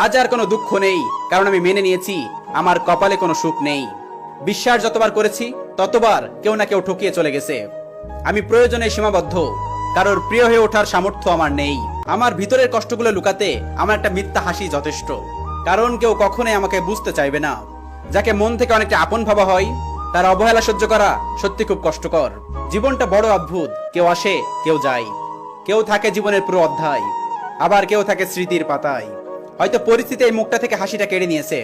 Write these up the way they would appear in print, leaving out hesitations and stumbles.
আজ আর কোনো দুঃখ নেই, কারণ আমি মেনে নিয়েছি আমার কপালে কোনো সুখ নেই। বিশ্বাস যতবার করেছি ততবার কেউ না কেউ ঠকিয়ে চলে গেছে। আমি প্রয়োজনে সীমাবদ্ধ, কারোর প্রিয় হয়ে ওঠার সামর্থ্য আমার নেই। আমার ভিতরের কষ্টগুলো লুকাতে আমার একটা মিথ্যা হাসি যথেষ্ট, কারণ কেউ কখনোই আমাকে বুঝতে চাইবে না। যাকে মন থেকে অনেকটা আপন ভাবা হয় তার অবহেলা সহ্য করা সত্যি খুব কষ্টকর। জীবনটা বড় অদ্ভুত, কেউ আসে কেউ যায়, কেউ থাকে জীবনের পুরো অধ্যায়, আবার কেউ থাকে স্মৃতির পাতায়। হয়তো পরিস্থিতি এই মুখটা থেকে হাসিটা কেড়ে নিয়েছে,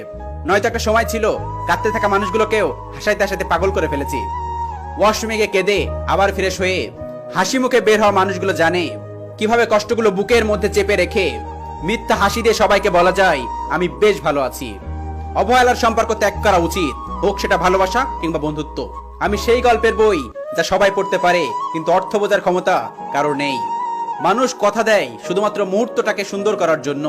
নয়তো একটা সময় ছিল কাঁদতে থাকা মানুষগুলোকেও হাসাইতে হাসাইতে পাগল করে ফেলেছি। ওয়াশরুমে গিয়ে কেঁদে আবার ফ্রেশ হয়ে হাসি মুখে বের হওয়া মানুষগুলো জানে কিভাবে কষ্টগুলো বুকের মধ্যে চেপে রেখে মিথ্যা হাসি দিয়ে সবাইকে বলা যায় আমি বেশ ভালো আছি। অবহেলার সম্পর্ক ত্যাগ করা উচিত, হোক সেটা ভালোবাসা কিংবা বন্ধুত্ব। আমি সেই গল্পের বই যা সবাই পড়তে পারে, কিন্তু অর্থ বোঝার ক্ষমতা কারোর নেই। মানুষ কথা দেয় শুধুমাত্র মুহূর্তটাকে সুন্দর করার জন্য।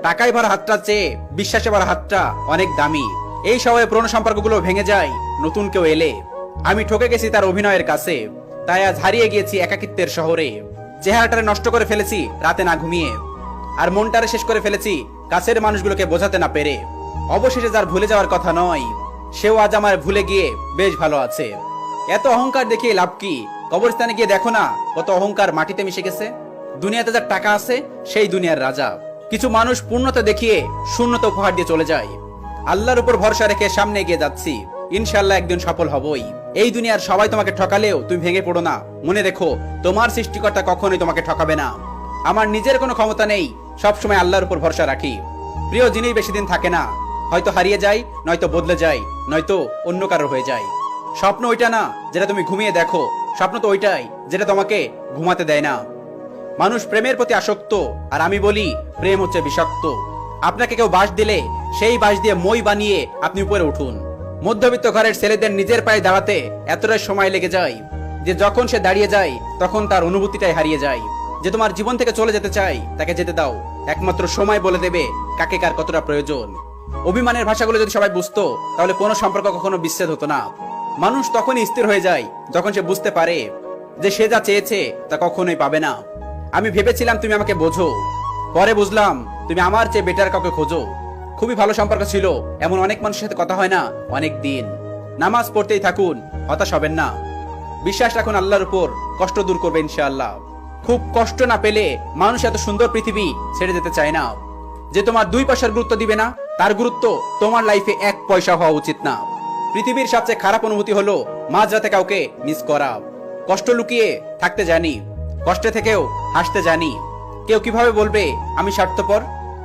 টাকায় ভরা হাতটা চেয়ে বিশ্বাসে ভরা হাতটা অনেক দামি। এই সময়ে পুরনো সম্পর্কগুলো ভেঙে যায় নতুন কেউ এলে। আমি ঠকে গেছি তার অভিনয়ের কাছে, তাই আজ হারিয়ে গিয়েছি একাকিত্বের শহরে। চেহারাটারে নষ্ট করে ফেলেছি রাতে না ঘুমিয়ে, আর মনটারে শেষ করে ফেলেছি কাছের মানুষগুলোকে বোঝাতে না পেরে। অবশেষে যার ভুলে যাওয়ার কথা নয়, সেও আজ আমার ভুলে গিয়ে বেশ ভালো আছে। এত অহংকার দেখিয়ে লাভ কি? কবরস্থানে গিয়ে দেখো না কত অহংকার মাটিতে মিশে গেছে। দুনিয়াতে যার টাকা আছে সেই দুনিয়ার রাজা। কিছু মানুষ পূর্ণতা দেখিয়ে শূন্যতা উপহার দিয়ে চলে যায়। আল্লাহর উপর ভরসা রেখে সামনে এগিয়ে যাচ্ছি, ইনশাআল্লাহ একদিন সফল হবই। এই দুনিয়ার সবাই তোমাকে ঠকালেও তুমি ভেঙে পড়ো না। মনে রেখো, তোমার সৃষ্টিকর্তা কখনোই তোমাকে ঠকাবে না। আমার নিজের কোনো ক্ষমতা নেই, সবসময় আল্লাহর উপর ভরসা রাখি। প্রিয় জিনিস বেশি দিন থাকে না, হয়তো হারিয়ে যায়, নয়তো বদলে যায়, নয়তো অন্য কারোর হয়ে যায়। স্বপ্ন ওইটা না যেটা তুমি ঘুমিয়ে দেখো, স্বপ্ন তো ওইটাই যেটা তোমাকে ঘুমাতে দেয় না। মানুষ প্রেমের প্রতি আসক্ত, আর আমি বলি প্রেম হচ্ছে বিষাক্ত। আপনাকে কেউ বাঁশ দিলে সেই বাঁশ দিয়ে মই বানিয়ে আপনি উপরে উঠুন। মধ্যবিত্ত ঘরের ছেলেদের নিজের পায়ে দাঁড়াতে এতটাই সময় লেগে যায় যে যখন সে দাঁড়িয়ে যায় তখন তার অনুভূতিটাই হারিয়ে যায়। যে তোমার জীবন থেকে চলে যেতে চাই তাকে যেতে দাও, একমাত্র সময় বলে দেবে কাকে কার কতটা প্রয়োজন। অভিমানের ভাষাগুলো যদি সবাই বুঝতো তাহলে কোনো সম্পর্ক কখনো বিচ্ছেদ হতো না। মানুষ তখনই স্থির হয়ে যায় যখন সে বুঝতে পারে যে সে যা চেয়েছে তা কখনোই পাবে না। আমি ভেবেছিলাম তুমি আমাকে বোঝো, পরে বুঝলাম তুমি আমার চেয়ে বেটার কাউকে খোঁজো। খুবই ভালো সম্পর্ক ছিল, এমন অনেক মানুষের সাথে কথা হয় না অনেক দিন। নামাজ পড়তেই থাকুন, হতাশ হবেন না। বিশ্বাস রাখুন আল্লাহর উপর, কষ্ট দূর করবে ইনশাআল্লাহ। খুব কষ্ট না পেলে মানুষ এত সুন্দর পৃথিবী ছেড়ে যেতে চায় না। যে তোমার 2 পয়সার গুরুত্ব দিবে না, তার গুরুত্ব তোমার লাইফে 1 পয়সা হওয়া উচিত না। পৃথিবীর সবচেয়ে খারাপ অনুভূতি হলো মাঝরাতে কাউকে মিস করা। কষ্ট লুকিয়ে থাকতে জানি, কষ্টে থেকেও হাসতে জানি। কেউ কিভাবে বলবে আমি স্বার্থপর?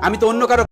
আমি তো অন্য কারো